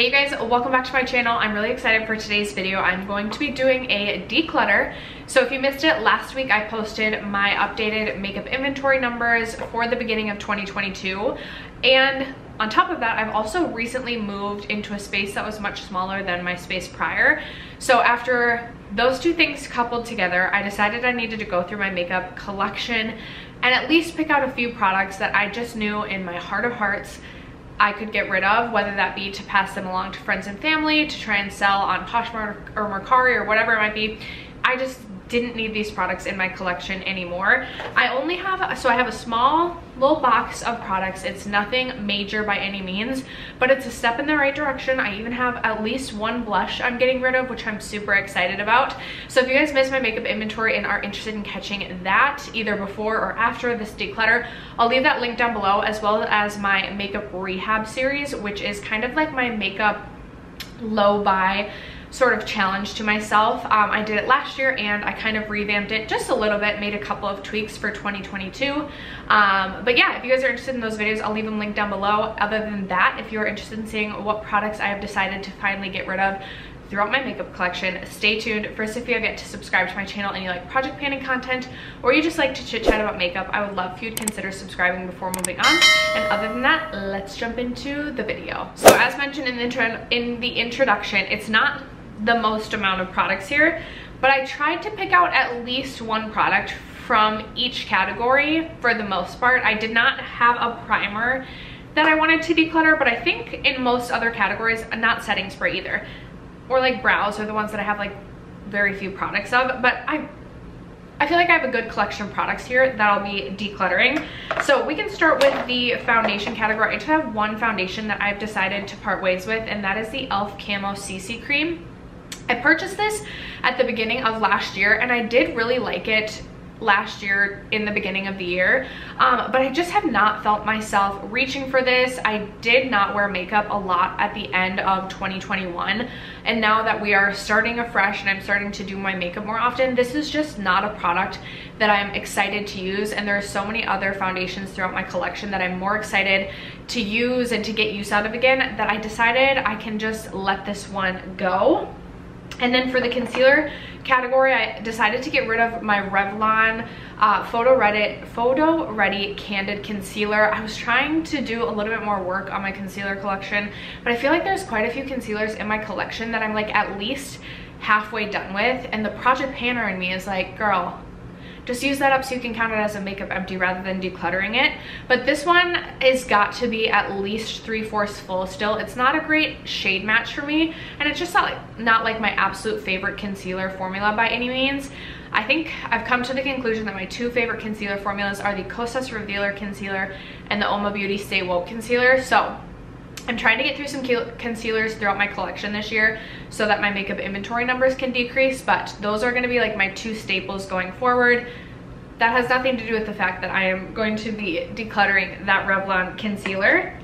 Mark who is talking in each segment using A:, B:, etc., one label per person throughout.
A: Hey you guys, welcome back to my channel. I'm really excited for today's video. I'm going to be doing a declutter. So if you missed it, last week I posted my updated makeup inventory numbers for the beginning of 2022. And on top of that, I've also recently moved into a space that was much smaller than my space prior. So after those two things coupled together, I decided I needed to go through my makeup collection and at least pick out a few products that I just knew in my heart of hearts I could get rid of, whether that be to pass them along to friends and family, to try and sell on Poshmark or Mercari or whatever it might be. I just didn't need these products in my collection anymore. I have a small little box of products. It's nothing major by any means, but it's a step in the right direction. I even have at least one blush I'm getting rid of, which I'm super excited about. So if you guys missed my makeup inventory and are interested in catching that either before or after this declutter, I'll leave that link down below, as well as my makeup rehab series, which is kind of like my makeup low buy sort of challenge to myself. I did it last year and I kind of revamped it just a little bit, made a couple of tweaks for 2022. But yeah, if you guys are interested in those videos, I'll leave them linked down below. Other than that, if you're interested in seeing what products I have decided to finally get rid of throughout my makeup collection, stay tuned. First, if you have yet to subscribe to my channel and you like project planning content, or you just like to chit chat about makeup, I would love for you to consider subscribing before moving on. And other than that, let's jump into the video. So as mentioned in the introduction, it's not the most amount of products here, but I tried to pick out at least one product from each category for the most part. I did not have a primer that I wanted to declutter, but I think in most other categories, not setting spray either, or like brows are the ones that I have like very few products of, but I feel like I have a good collection of products here that I'll be decluttering. So we can start with the foundation category. I just have one foundation that I've decided to part ways with, and that is the e.l.f. Camo CC Cream. I purchased this at the beginning of last year and I did really like it last year in the beginning of the year, but I just have not felt myself reaching for this. I did not wear makeup a lot at the end of 2021, and now that we are starting afresh and I'm starting to do my makeup more often, this is just not a product that I'm excited to use. And there are so many other foundations throughout my collection that I'm more excited to use and to get use out of again, that I decided I can just let this one go. And then for the concealer category, I decided to get rid of my Revlon Photo Ready Candid Concealer. I was trying to do a little bit more work on my concealer collection, but I feel like there's quite a few concealers in my collection that I'm like at least halfway done with, and the project planner in me is like, girl, just use that up so you can count it as a makeup empty rather than decluttering it. But this one has got to be at least 3/4 full still. It's not a great shade match for me, and it's just not like my absolute favorite concealer formula by any means. I think I've come to the conclusion that my two favorite concealer formulas are the Kosas Revealer Concealer and the Oma Beauty Stay Woke Concealer. So I'm trying to get through some concealers throughout my collection this year so that my makeup inventory numbers can decrease, but those are going to be like my two staples going forward. That has nothing to do with the fact that I am going to be decluttering that Revlon concealer.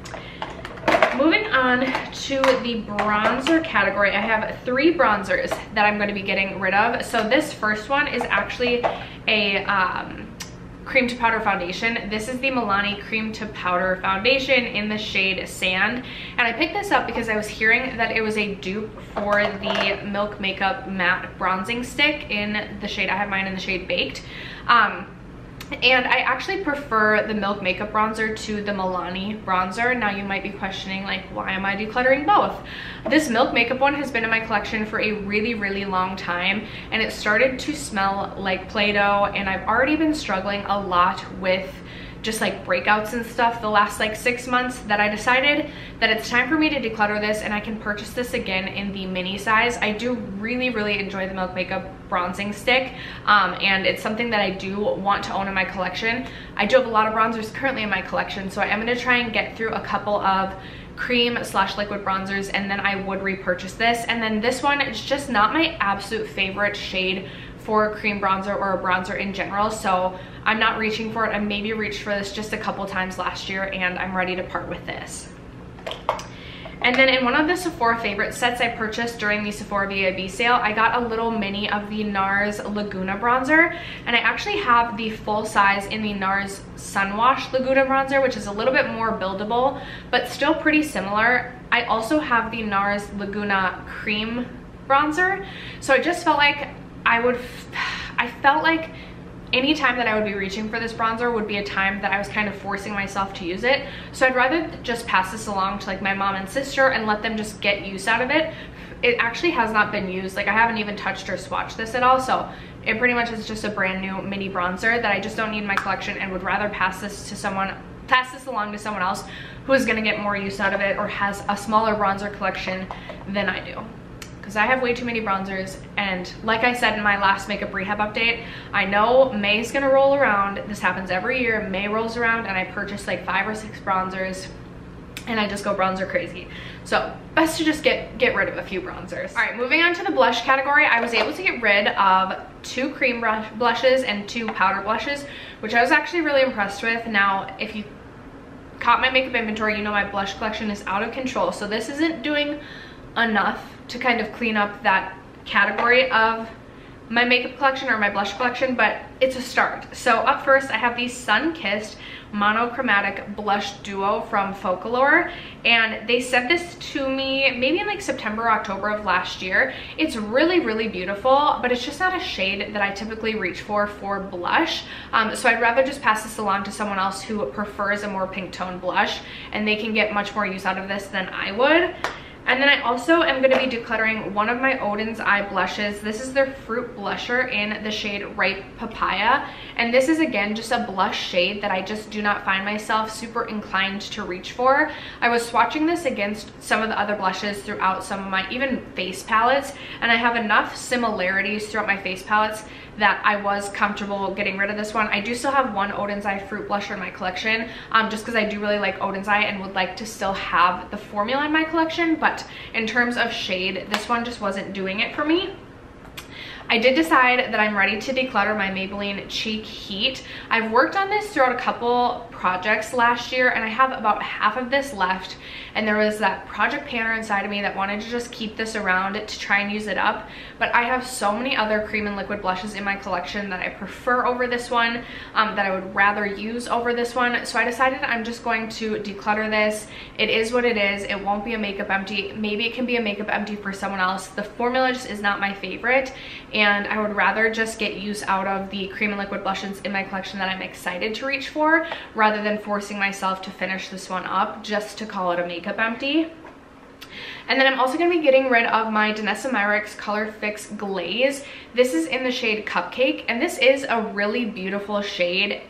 A: Moving on to the bronzer category, I have 3 bronzers that I'm going to be getting rid of. So this first one is actually a cream to powder foundation. This is the Milani cream to powder foundation in the shade Sand, and I picked this up because I was hearing that it was a dupe for the Milk Makeup matte bronzing stick in the shade, I have mine in the shade Baked, and I actually prefer the Milk Makeup bronzer to the Milani bronzer. Now you might be questioning, like, why am I decluttering both? This Milk Makeup one has been in my collection for a really long time, and it started to smell like Play-Doh, and I've already been struggling a lot with just like breakouts and stuff the last like 6 months, that I decided that it's time for me to declutter this, and I can purchase this again in the mini size. I do really enjoy the Milk Makeup bronzing stick, and it's something that I do want to own in my collection. I do have a lot of bronzers currently in my collection, so I am going to try and get through a couple of cream/liquid bronzers, and then I would repurchase this. And then this one is just not my absolute favorite shade for a cream bronzer or a bronzer in general, so I'm not reaching for it. I maybe reached for this just a couple times last year, and I'm ready to part with this. And then in one of the Sephora favorite sets I purchased during the Sephora VIB sale, I got a little mini of the Nars Laguna bronzer, and I actually have the full size in the Nars Sunwash Laguna bronzer, which is a little bit more buildable, but still pretty similar. I also have the Nars Laguna cream bronzer. So I just felt like I felt like any time that I would be reaching for this bronzer would be a time that I was kind of forcing myself to use it. So I'd rather just pass this along to like my mom and sister and let them just get use out of it. It actually has not been used. Like I haven't even touched or swatched this at all. So it pretty much is just a brand new mini bronzer that I just don't need in my collection and would rather pass this along to someone else who is going to get more use out of it or has a smaller bronzer collection than I do. Because I have way too many bronzers, and like I said in my last makeup rehab update, I know May's gonna roll around. This happens every year. May rolls around and I purchase like 5 or 6 bronzers and I just go bronzer crazy. So best to just get rid of a few bronzers. All right, moving on to the blush category, I was able to get rid of 2 cream blushes and 2 powder blushes, which I was actually really impressed with. Now, if you caught my makeup inventory, you know my blush collection is out of control. So this isn't doing enough to kind of clean up that category of my makeup collection or my blush collection, but it's a start. So up first, I have the Sun-Kissed Monochromatic Blush Duo from Folklore, and they sent this to me maybe in like September or October of last year. It's really, really beautiful, but it's just not a shade that I typically reach for blush. So I'd rather just pass this along to someone else who prefers a more pink tone blush, and they can get much more use out of this than I would. And then I also am going to be decluttering one of my Oden's Eye blushes. This is their Fruit Blusher in the shade Ripe Papaya. And this is, again, just a blush shade that I just do not find myself super inclined to reach for. I was swatching this against some of the other blushes throughout some of my even face palettes, and I have enough similarities throughout my face palettes that I was comfortable getting rid of this one. I do still have one Oden's Eye Fruit Blusher in my collection, just because I do really like Oden's Eye and would like to still have the formula in my collection, but in terms of shade, this one just wasn't doing it for me. I did decide that I'm ready to declutter my Maybelline Cheek Heat. I've worked on this throughout a couple projects last year, and I have about half of this left, and there was that project panner inside of me that wanted to just keep this around to try and use it up. But I have so many other cream and liquid blushes in my collection that I prefer over this one, that I would rather use over this one. So I decided I'm just going to declutter this. It is what it is. It won't be a makeup empty. Maybe it can be a makeup empty for someone else. The formula just is not my favorite, and I would rather just get use out of the cream and liquid blushes in my collection that I'm excited to reach for, rather than forcing myself to finish this one up just to call it a makeup empty. And then I'm also going to be getting rid of my Danessa Myricks Color Fix Glaze. This is in the shade Cupcake, and this is a really beautiful shade.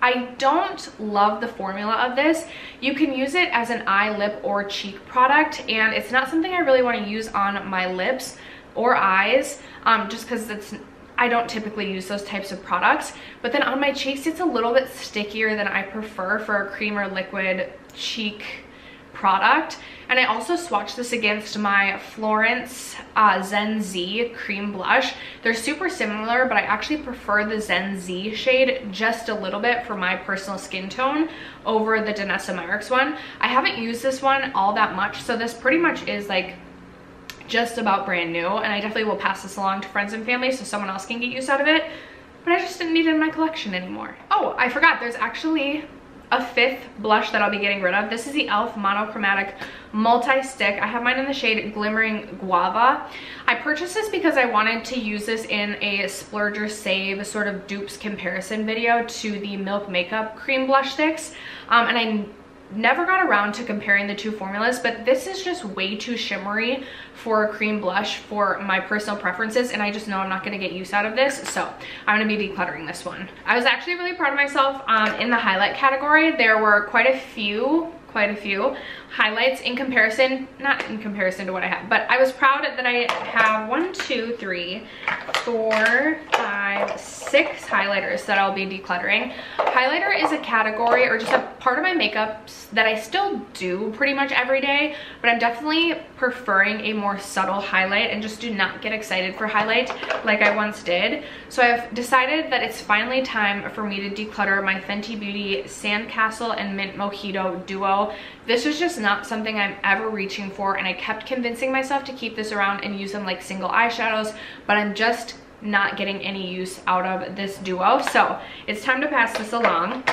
A: I don't love the formula of this. You can use it as an eye, lip, or cheek product, and it's not something I really want to use on my lips or eyes, just because I don't typically use those types of products. But then on my cheeks, it's a little bit stickier than I prefer for a cream or liquid cheek product. And I also swatched this against my Florence Zen Z cream blush. They're super similar, but I actually prefer the Zen Z shade just a little bit for my personal skin tone over the Danessa Myricks one. I haven't used this one all that much, so this pretty much is like just about brand new, and I definitely will pass this along to friends and family so someone else can get use out of it, but I just didn't need it in my collection anymore. Oh, I forgot, there's actually a 5th blush that I'll be getting rid of. This is the e.l.f. Monochromatic Multi-Stick. I have mine in the shade Glimmering Guava. I purchased this because I wanted to use this in a splurge or save sort of dupes comparison video to the Milk Makeup Cream Blush Sticks, and I never got around to comparing the two formulas, but this is just way too shimmery for a cream blush for my personal preferences, and I just know I'm not going to get use out of this, so I'm going to be decluttering this one. I was actually really proud of myself in the highlight category. There were quite a few highlights in comparison, not in comparison to what I have, but I was proud that I have 1, 2, 3, 4, 5, 6 highlighters that I'll be decluttering. Highlighter is a category or just a part of my makeup that I still do pretty much every day, but I'm definitely preferring a more subtle highlight and just do not get excited for highlight like I once did. So I've decided that it's finally time for me to declutter my Fenty Beauty Sandcastle and Mint Mojito Duo. This was just not something I'm ever reaching for, and I kept convincing myself to keep this around and use them like single eyeshadows, but I'm just not getting any use out of this duo. So it's time to pass this along.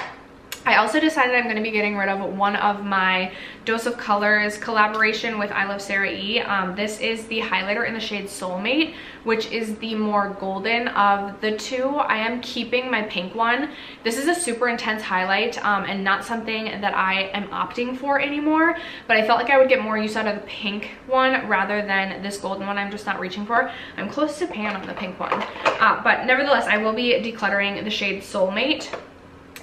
A: I also decided I'm going to be getting rid of one of my Dose of Colors collaboration with I Love Sarah E. This is the highlighter in the shade Soulmate, which is the more golden of the two. I am keeping my pink one. This is a super intense highlight and not something that I am opting for anymore, but I felt like I would get more use out of the pink one rather than this golden one I'm just not reaching for. I'm close to pan on the pink one, but nevertheless, I will be decluttering the shade Soulmate.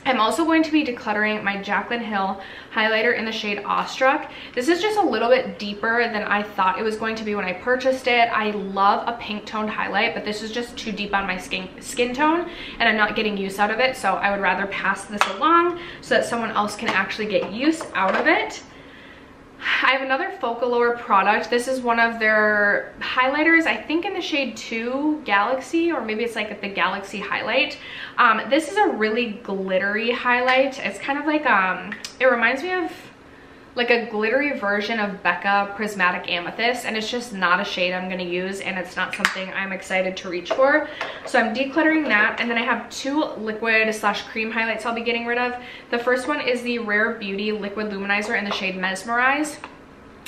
A: I'm also going to be decluttering my Jaclyn Hill highlighter in the shade Awestruck. This is just a little bit deeper than I thought it was going to be when I purchased it. I love a pink toned highlight, but this is just too deep on my skin tone and I'm not getting use out of it, so I would rather pass this along so that someone else can actually get use out of it. I have another Folklore product. This is one of their highlighters, I think in the shade 2 Galaxy, or maybe it's like the Galaxy highlight. This is a really glittery highlight. It's kind of like, it reminds me of like a glittery version of Becca Prismatic Amethyst, and it's just not a shade I'm going to use, and it's not something I'm excited to reach for. So I'm decluttering that, and then I have two liquid / cream highlights I'll be getting rid of. The first one is the Rare Beauty Liquid Luminizer in the shade Mesmerize.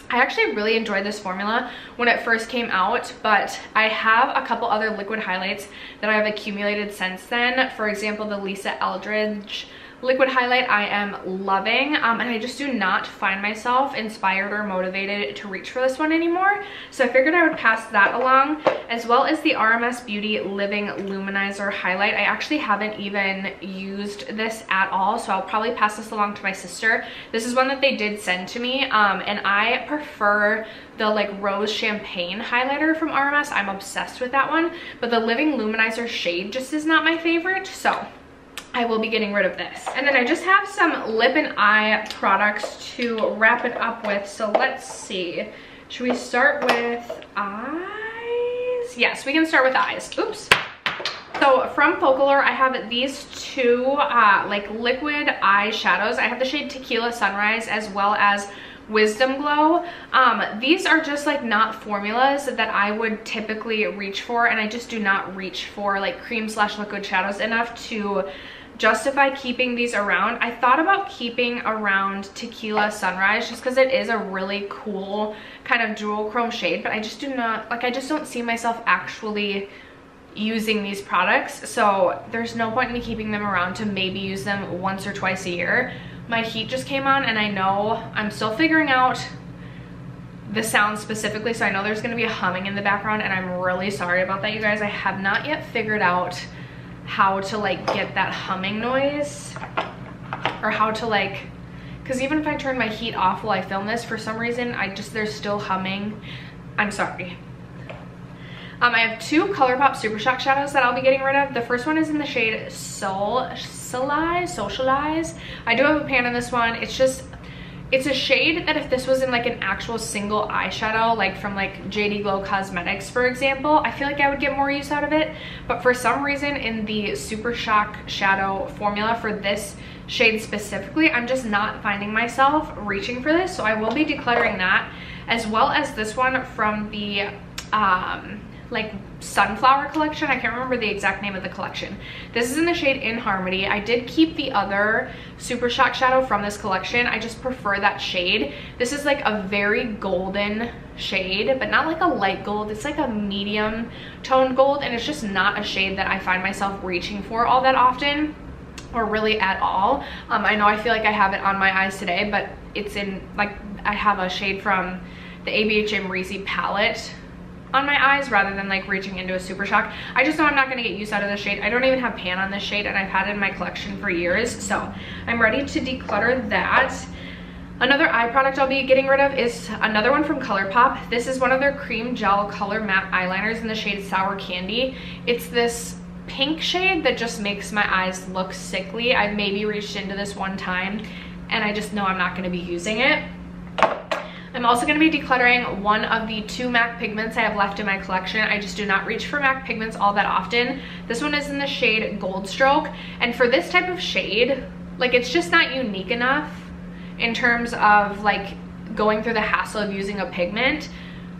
A: I actually really enjoyed this formula when it first came out, but I have a couple other liquid highlights that I have accumulated since then. For example, the Lisa Eldridge liquid highlight I am loving, and I just do not find myself inspired or motivated to reach for this one anymore, so I figured I would pass that along, as well as the RMS Beauty Living Luminizer highlight. I actually haven't even used this at all, so I'll probably pass this along to my sister. This is one that they did send to me, and I prefer the like rose champagne highlighter from RMS. I'm obsessed with that one, but the Living Luminizer shade just is not my favorite, so I will be getting rid of this. And then I just have some lip and eye products to wrap it up with. So let's see. Should we start with eyes? Yes, we can start with eyes. Oops. So from Folklore, I have these two like liquid eyeshadows. I have the shade Tequila Sunrise as well as Wisdom Glow. These are just like not formulas that I would typically reach for, and I just do not reach for like cream / liquid shadows enough to justify keeping these around. I thought about keeping around Tequila Sunrise just because it is a really cool kind of jewel chrome shade, but I just do not, like, I just don't see myself actually using these products, so there's no point in me keeping them around to maybe use them once or twice a year. My heat just came on, and I know I'm still figuring out the sound specifically, so I know there's going to be a humming in the background, and I'm really sorry about that, you guys. I have not yet figured out how to like get that humming noise, or how to like, because even if I turn my heat off while I film this, for some reason there's still humming. I'm sorry. I have two Colourpop Super Shock shadows that I'll be getting rid of. The first one is in the shade Socialize. I do have a pan in this one. It's a shade that if this was in like an actual single eyeshadow, like from like JD Glow Cosmetics, for example, I feel like I would get more use out of it. But for some reason in the Super Shock shadow formula for this shade specifically, I'm just not finding myself reaching for this. So I will be decluttering that, as well as this one from the like Sunflower collection. I can't remember the exact name of the collection. This is in the shade In Harmony. I did keep the other Super Shock shadow from this collection. I just prefer that shade. This is like a very golden shade, but not like a light gold. It's like a medium toned gold, and it's just not a shade that I find myself reaching for all that often, or really at all. I know I feel like I have it on my eyes today, but it's in like, I have a shade from the ABHM Reezy palette on my eyes rather than like reaching into a Super Shock. I just know I'm not going to get use out of this shade. I don't even have pan on this shade, and I've had it in my collection for years, so I'm ready to declutter that. Another eye product I'll be getting rid of is another one from Colourpop. This is one of their cream gel color matte eyeliners in the shade Sour Candy. It's this pink shade that just makes my eyes look sickly. I've maybe reached into this one time, and I just know I'm not going to be using it. I'm also going to be decluttering one of the two MAC pigments I have left in my collection. I just do not reach for MAC pigments all that often. This one is in the shade Gold Stroke, and for this type of shade, like, it's just not unique enough in terms of like going through the hassle of using a pigment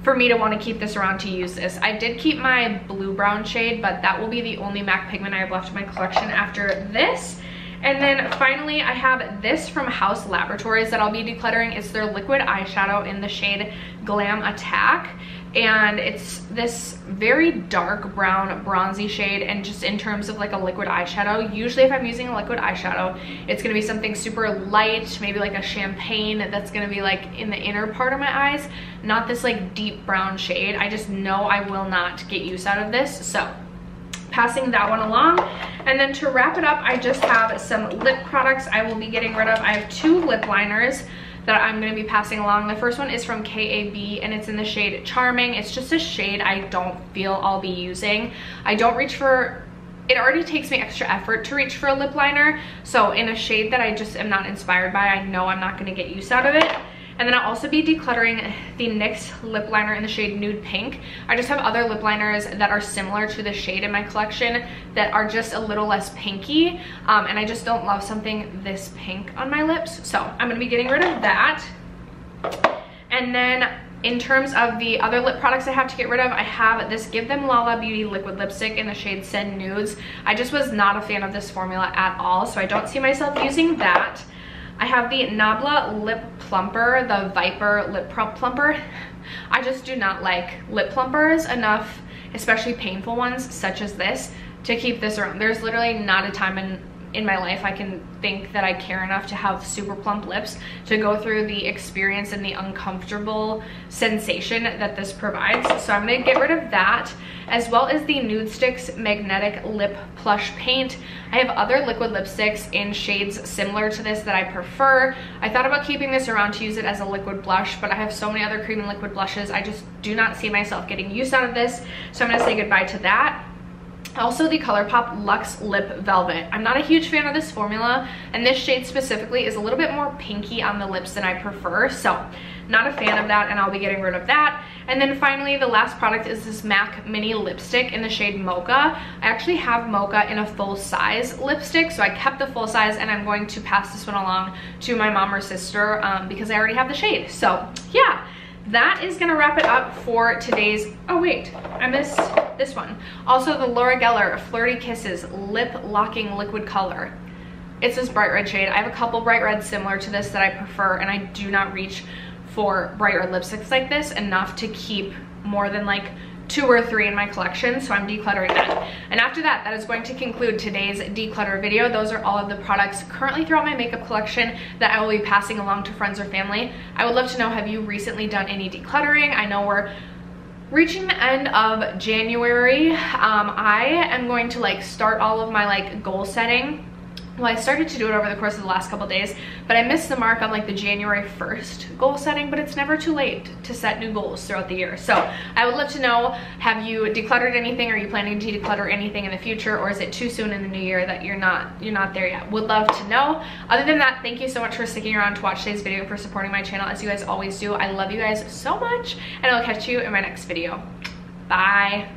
A: for me to want to keep this around to use this. I did keep my blue brown shade, but that will be the only MAC pigment I have left in my collection after this. And then finally, I have this from House Laboratories that I'll be decluttering. It's their liquid eyeshadow in the shade Glam Attack. And it's this very dark brown bronzy shade, and just in terms of like a liquid eyeshadow, usually if I'm using a liquid eyeshadow, it's gonna be something super light, maybe like a champagne that's gonna be like in the inner part of my eyes, not this like deep brown shade. I just know I will not get use out of this, so passing that one along. And then to wrap it up, I just have some lip products I will be getting rid of. I have 2 lip liners that I'm going to be passing along. The first one is from KAB, and it's in the shade Charming. It's just a shade I don't feel I'll be using. I don't reach for, it already takes me extra effort to reach for a lip liner, so in a shade that I just am not inspired by, I know I'm not going to get use out of it. And then I'll also be decluttering the NYX lip liner in the shade Nude Pink. I just have other lip liners that are similar to the shade in my collection that are just a little less pinky. And I just don't love something this pink on my lips. So I'm going to be getting rid of that. And then in terms of the other lip products I have to get rid of, I have this Give Them Lala Beauty liquid lipstick in the shade Send Nudes. I just was not a fan of this formula at all, so I don't see myself using that. I have the Nabla Lip Plumper, the Viper Lip Plumper. I just do not like lip plumpers enough, especially painful ones such as this, to keep this around. There's literally not a time in my life I can think that I care enough to have super plump lips to go through the experience and the uncomfortable sensation that this provides. So I'm gonna get rid of that, as well as the Nude Sticks Magnetic Lip Plush Paint. I have other liquid lipsticks in shades similar to this that I prefer. I thought about keeping this around to use it as a liquid blush, but I have so many other cream and liquid blushes. I just do not see myself getting use out of this, so I'm gonna say goodbye to that. Also, the Colourpop Luxe Lip Velvet. I'm not a huge fan of this formula, and this shade specifically is a little bit more pinky on the lips than I prefer, so not a fan of that, and I'll be getting rid of that. And then finally, the last product is this MAC Mini Lipstick in the shade Mocha. I actually have Mocha in a full-size lipstick, so I kept the full size, and I'm going to pass this one along to my mom or sister because I already have the shade. So yeah, that is gonna wrap it up for today's, oh wait, I missed this one. Also, the Laura Geller Flirty Kisses Lip Locking Liquid Color. It's this bright red shade. I have a couple bright reds similar to this that I prefer, and I do not reach for bright red lipsticks like this enough to keep more than like 2 or 3 in my collection, so I'm decluttering that. And after that, that is going to conclude today's declutter video. Those are all of the products currently throughout my makeup collection that I will be passing along to friends or family. I would love to know, have you recently done any decluttering? I know we're reaching the end of January. I am going to like start all of my like goal setting. Well, I started to do it over the course of the last couple days, but I missed the mark on like the January 1st goal setting, but it's never too late to set new goals throughout the year. So I would love to know, have you decluttered anything? Are you planning to declutter anything in the future, or is it too soon in the new year that you're not there yet? Would love to know. Other than that, thank you so much for sticking around to watch today's video, for supporting my channel as you guys always do. I love you guys so much, and I'll catch you in my next video. Bye.